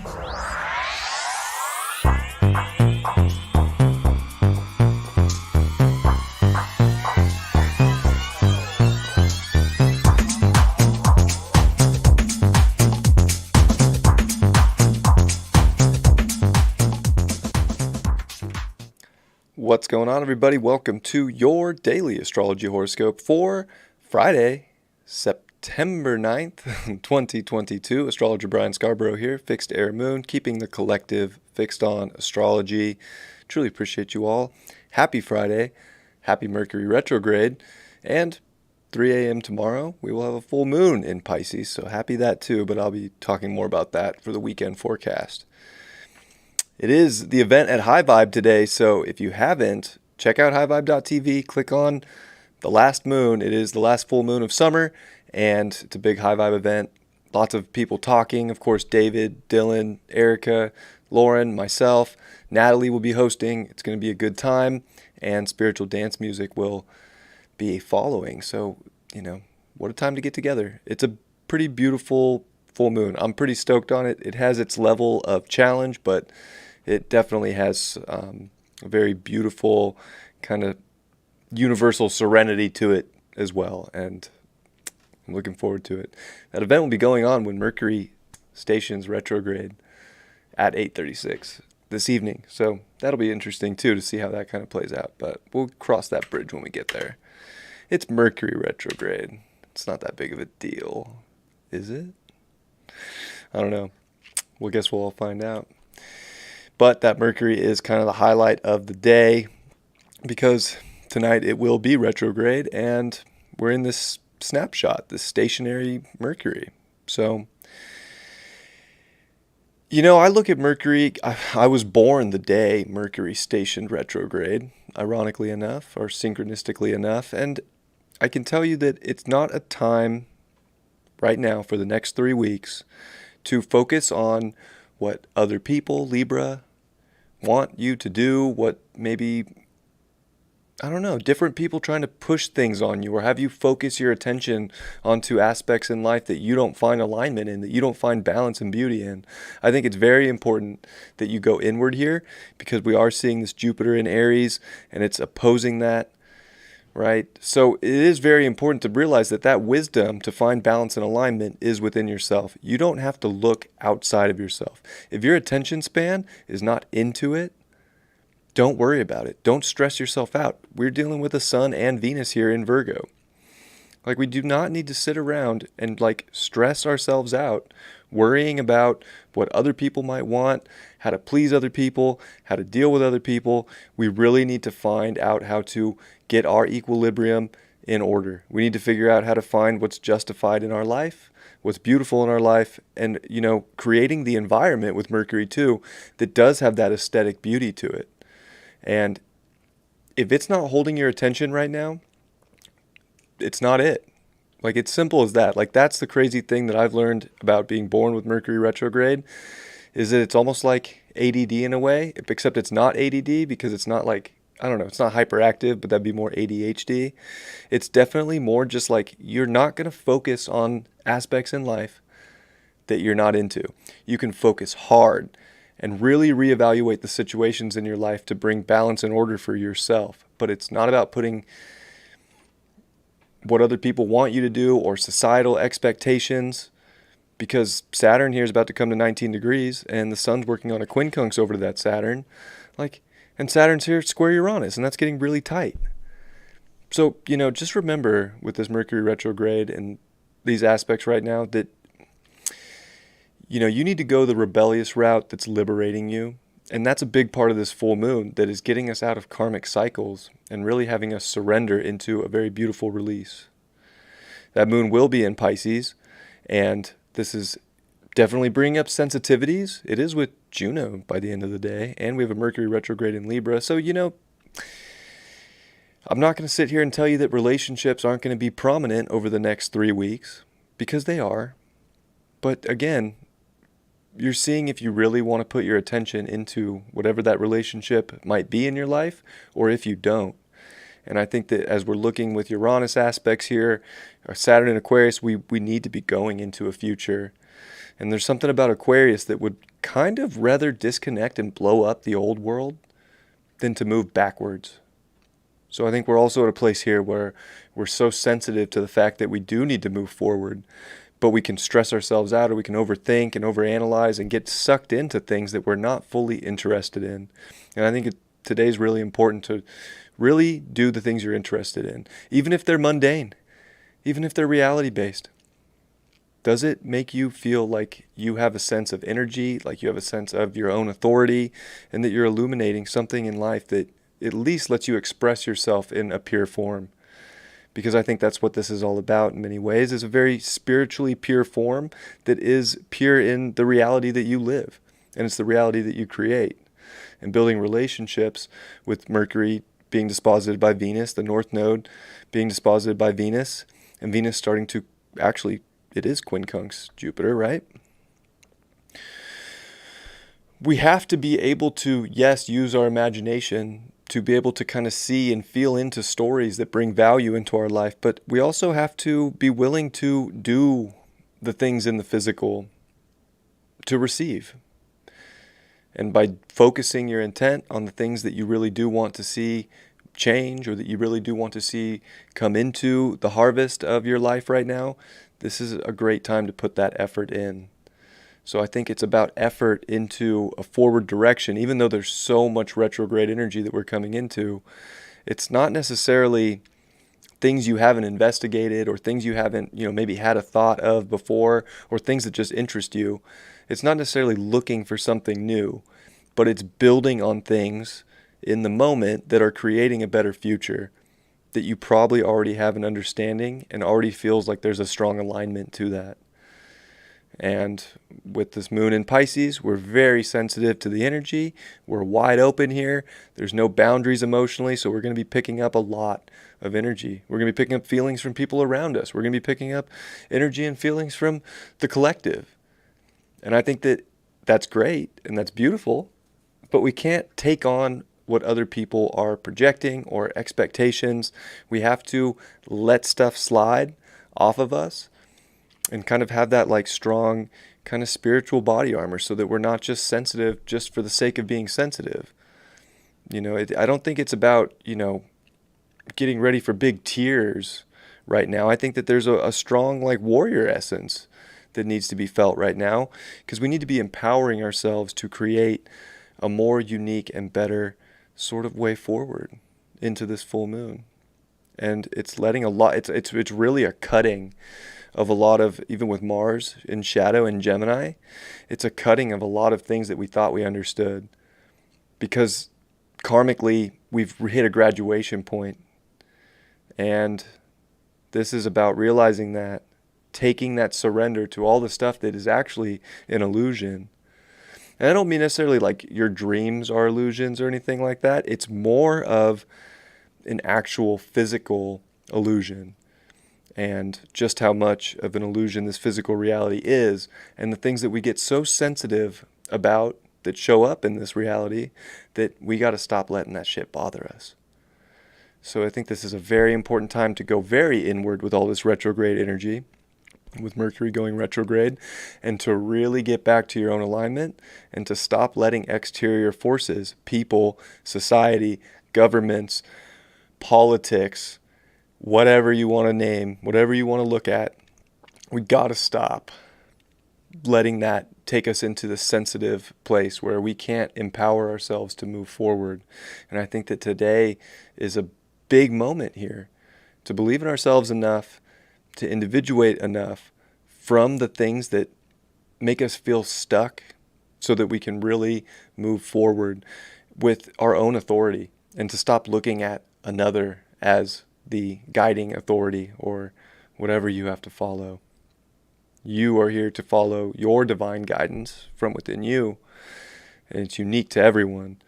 What's going on, everybody? Welcome to your daily astrology horoscope for Friday, September 9th, 2022. Astrologer Brian Scarborough here, Fixed Air Moon, keeping the collective fixed on astrology. Truly appreciate you all. Happy Friday, happy Mercury retrograde, and 3 a.m. tomorrow, we will have a full moon in Pisces, so happy that too, but I'll be talking more about that for the weekend forecast. It is the event at High Vibe today, so if you haven't, check out highvibe.tv, click on the last moon. It is the last full moon of summer, and it's a big High Vibe event. Lots of people talking. Of course, David, Dylan, Erica, Lauren, myself, Natalie will be hosting. It's going to be a good time, and spiritual dance music will be following. So, what a time to get together. It's a pretty beautiful full moon. I'm pretty stoked on it. It has its level of challenge, but it definitely has a very beautiful kind of universal serenity to it as well, and I'm looking forward to it. That event will be going on when Mercury stations retrograde at 8:36 this evening, so that'll be interesting too to see how that kind of plays out, but we'll cross that bridge when we get there. It's Mercury retrograde. It's not that big of a deal, is it? I don't know. Well, I guess we'll all find out. But that Mercury is kind of the highlight of the day because tonight it will be retrograde and we're in this snapshot, this stationary Mercury. So, I look at Mercury. I was born the day Mercury stationed retrograde, ironically enough, or synchronistically enough. And I can tell you that it's not a time right now for the next 3 weeks to focus on what other people, Libra, want you to do, what maybe, different people trying to push things on you or have you focus your attention onto aspects in life that you don't find alignment in, that you don't find balance and beauty in. I think it's very important that you go inward here because we are seeing this Jupiter in Aries and it's opposing that. Right? So it is very important to realize that wisdom to find balance and alignment is within yourself. You don't have to look outside of yourself. If your attention span is not into it, don't worry about it. Don't stress yourself out. We're dealing with the Sun and Venus here in Virgo. We do not need to sit around and stress ourselves out worrying about what other people might want, how to please other people, how to deal with other people. We really need to find out how to get our equilibrium in order. We need to figure out how to find what's justified in our life, what's beautiful in our life, and, creating the environment with Mercury too that does have that aesthetic beauty to it. And if it's not holding your attention right now, it's not it. It's simple as that. That's the crazy thing that I've learned about being born with Mercury retrograde is that it's almost like ADD in a way, except it's not ADD because it's not it's not hyperactive, but that'd be more ADHD. It's definitely more just you're not going to focus on aspects in life that you're not into. You can focus hard and really reevaluate the situations in your life to bring balance and order for yourself. But it's not about putting what other people want you to do or societal expectations, because Saturn here is about to come to 19 degrees and the Sun's working on a quincunx over to that Saturn. And Saturn's here square Uranus, and that's getting really tight. So, just remember with this Mercury retrograde and these aspects right now that, you need to go the rebellious route that's liberating you. And that's a big part of this full moon that is getting us out of karmic cycles and really having us surrender into a very beautiful release. That moon will be in Pisces, and this is definitely bringing up sensitivities. It is with Juno by the end of the day, and we have a Mercury retrograde in Libra. So, I'm not going to sit here and tell you that relationships aren't going to be prominent over the next 3 weeks, because they are. But again, you're seeing if you really want to put your attention into whatever that relationship might be in your life, or if you don't. And I think that as we're looking with Uranus aspects here, or Saturn in Aquarius, we need to be going into a future And there's something about Aquarius that would kind of rather disconnect and blow up the old world than to move backwards. So I think we're also at a place here where we're so sensitive to the fact that we do need to move forward, but we can stress ourselves out, or we can overthink and overanalyze and get sucked into things that we're not fully interested in. And I think today's really important to really do the things you're interested in, even if they're mundane, even if they're reality-based. Does it make you feel like you have a sense of energy, like you have a sense of your own authority, and that you're illuminating something in life that at least lets you express yourself in a pure form? Because I think that's what this is all about in many ways, is a very spiritually pure form that is pure in the reality that you live, and it's the reality that you create. And building relationships with Mercury being disposited by Venus, the North Node being disposited by Venus, and Venus starting to actually, it is quincunx Jupiter, right? We have to be able to, yes, use our imagination to be able to kind of see and feel into stories that bring value into our life, but we also have to be willing to do the things in the physical to receive. And by focusing your intent on the things that you really do want to see change, or that you really do want to see come into the harvest of your life right now, this is a great time to put that effort in. So I think it's about effort into a forward direction. Even though there's so much retrograde energy that we're coming into, it's not necessarily things you haven't investigated, or things you haven't, maybe had a thought of before, or things that just interest you. It's not necessarily looking for something new, but it's building on things in the moment that are creating a better future that you probably already have an understanding and already feels like there's a strong alignment to that. And with this moon in Pisces, we're very sensitive to the energy. We're wide open here. There's no boundaries emotionally, so we're going to be picking up a lot of energy. We're going to be picking up feelings from people around us. We're going to be picking up energy and feelings from the collective. And I think that that's great and that's beautiful, but we can't take on what other people are projecting or expectations. We have to let stuff slide off of us and kind of have that like strong kind of spiritual body armor, so that we're not just sensitive just for the sake of being sensitive. I don't think it's about, getting ready for big tears right now. I think that there's a strong like warrior essence that needs to be felt right now, because we need to be empowering ourselves to create a more unique and better sort of way forward into this full moon. And it's letting a lot, it's really a cutting of a lot of, even with Mars in shadow in Gemini, it's a cutting of a lot of things that we thought we understood, because karmically we've hit a graduation point. And this is about realizing that, taking that surrender to all the stuff that is actually an illusion. And I don't mean necessarily like your dreams are illusions or anything like that. It's more of an actual physical illusion, and just how much of an illusion this physical reality is, and the things that we get so sensitive about that show up in this reality, that we got to stop letting that shit bother us. So I think this is a very important time to go very inward with all this retrograde energy, with Mercury going retrograde, and to really get back to your own alignment, and to stop letting exterior forces, people, society, governments, politics, whatever you want to name, whatever you want to look at, we got to stop letting that take us into the sensitive place where we can't empower ourselves to move forward. And I think that today is a big moment here to believe in ourselves enough, to individuate enough from the things that make us feel stuck, so that we can really move forward with our own authority, and to stop looking at another as the guiding authority or whatever you have to follow. You are here to follow your divine guidance from within you, and it's unique to everyone.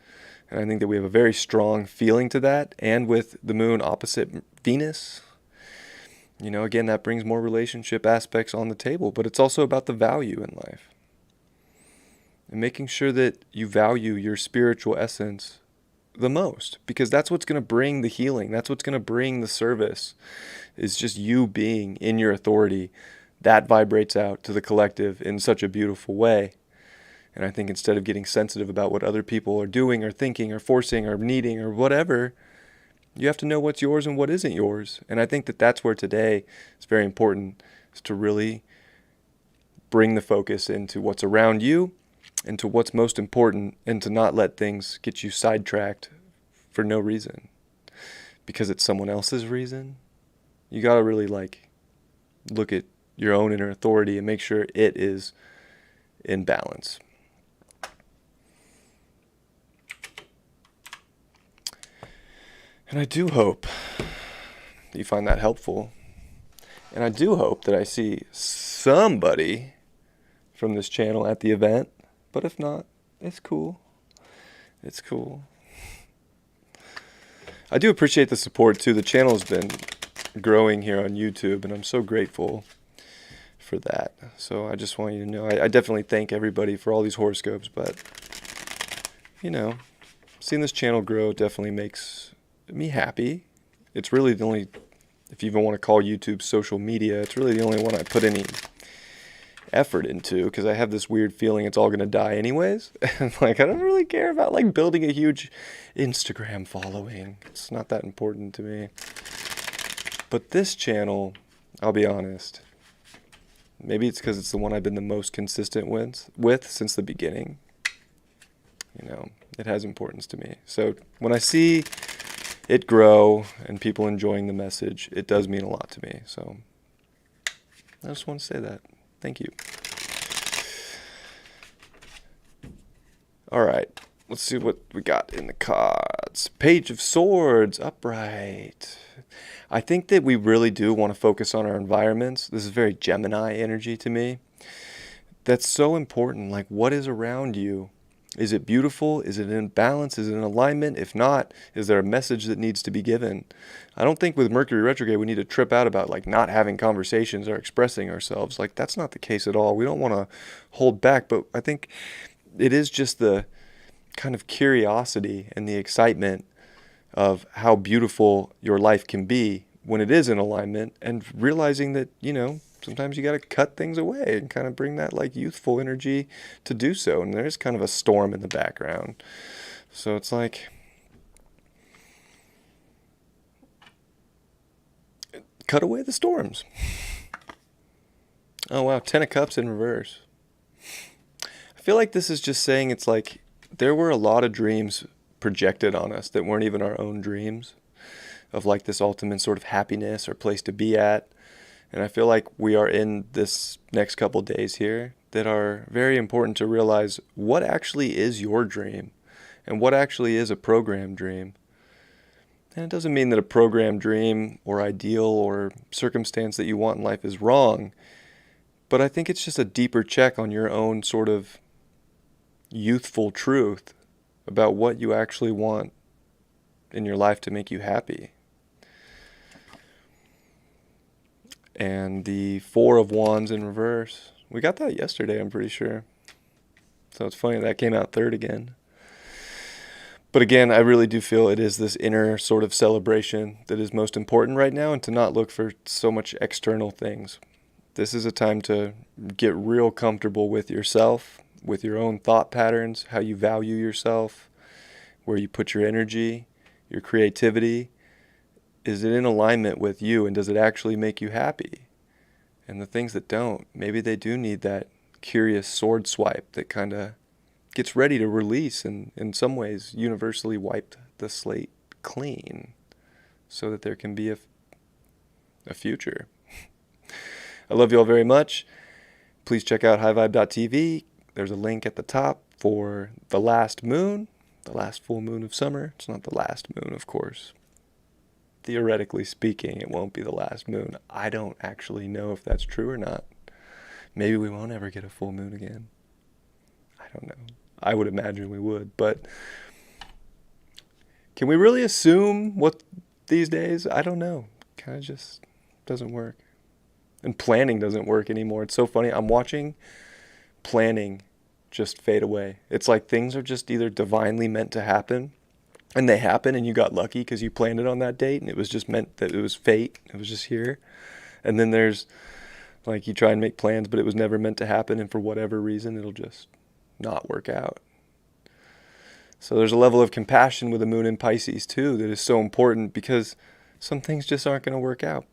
And I think that we have a very strong feeling to that, and with the moon opposite Venus, again, that brings more relationship aspects on the table, but it's also about the value in life. And making sure that you value your spiritual essence the most, because that's what's going to bring the healing. That's what's going to bring the service, is just you being in your authority, that vibrates out to the collective in such a beautiful way. And I think instead of getting sensitive about what other people are doing or thinking or forcing or needing or whatever, you have to know what's yours and what isn't yours. And I think that that's where today is very important, is to really bring the focus into what's around you and to what's most important, and to not let things get you sidetracked for no reason because it's someone else's reason. You got to really look at your own inner authority and make sure it is in balance. And I do hope that you find that helpful. And I do hope that I see somebody from this channel at the event. But if not, it's cool. It's cool. I do appreciate the support too. The channel has been growing here on YouTube, and I'm so grateful for that. So I just want you to know, I definitely thank everybody for all these horoscopes, but seeing this channel grow definitely makes me happy. It's really the only, if you even want to call YouTube social media, it's really the only one I put any effort into, because I have this weird feeling it's all going to die anyways. And I don't really care about building a huge Instagram following. It's not that important to me. But this channel, I'll be honest, maybe it's because it's the one I've been the most consistent with since the beginning. It has importance to me. So when I see it grow and people enjoying the message, it does mean a lot to me. So I just want to say that. Thank you. All right. Let's see what we got in the cards. Page of Swords, upright. I think that we really do want to focus on our environments. This is very Gemini energy to me. That's so important. What is around you? Is it beautiful? Is it in balance? Is it in alignment? If not, is there a message that needs to be given? I don't think with Mercury retrograde we need to trip out about not having conversations or expressing ourselves. That's not the case at all. We don't want to hold back, but I think it is just the kind of curiosity and the excitement of how beautiful your life can be when it is in alignment, and realizing that, sometimes you got to cut things away and kind of bring that youthful energy to do so. And there's kind of a storm in the background. So it's cut away the storms. Oh, wow. 10 of Cups in reverse. I feel like this is just saying there were a lot of dreams projected on us that weren't even our own dreams, of this ultimate sort of happiness or place to be at. And I feel like we are in this next couple days here that are very important to realize what actually is your dream and what actually is a programmed dream. And it doesn't mean that a programmed dream or ideal or circumstance that you want in life is wrong, but I think it's just a deeper check on your own sort of youthful truth about what you actually want in your life to make you happy. And the 4 of Wands in reverse. We got that yesterday, I'm pretty sure. So it's funny that came out third again. But again, I really do feel it is this inner sort of celebration that is most important right now, and to not look for so much external things. This is a time to get real comfortable with yourself, with your own thought patterns, how you value yourself, where you put your energy, your creativity. Is it in alignment with you, and does it actually make you happy? And the things that don't, maybe they do need that curious sword swipe that kind of gets ready to release and in some ways universally wipe the slate clean so that there can be a future. I love you all very much. Please check out highvibe.tv. There's a link at the top for the last moon, the last full moon of summer. It's not the last moon, of course. Theoretically speaking, it won't be the last moon. I don't actually know if that's true or not. Maybe we won't ever get a full moon again. I don't know. I would imagine we would, but can we really assume what these days? I don't know. Kind of just doesn't work. And planning doesn't work anymore. It's so funny. I'm watching planning just fade away. It's like things are just either divinely meant to happen, and they happen, and you got lucky because you planned it on that date, and it was just meant that it was fate. It was just here. And then there's Like you try and make plans, but it was never meant to happen, and for whatever reason, it'll just not work out. So there's a level of compassion with the moon in Pisces too that is so important, because some things just aren't going to work out.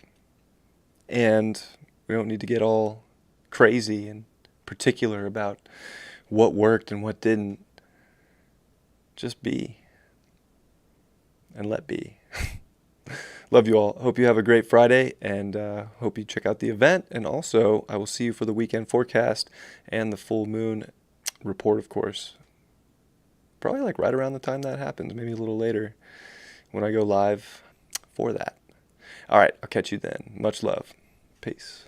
And we don't need to get all crazy and particular about what worked and what didn't. Just be and let be. Love you all. Hope you have a great Friday, and hope you check out the event. And also, I will see you for the weekend forecast and the full moon report, of course. Probably like right around the time that happens, maybe a little later when I go live for that. All right, I'll catch you then. Much love. Peace.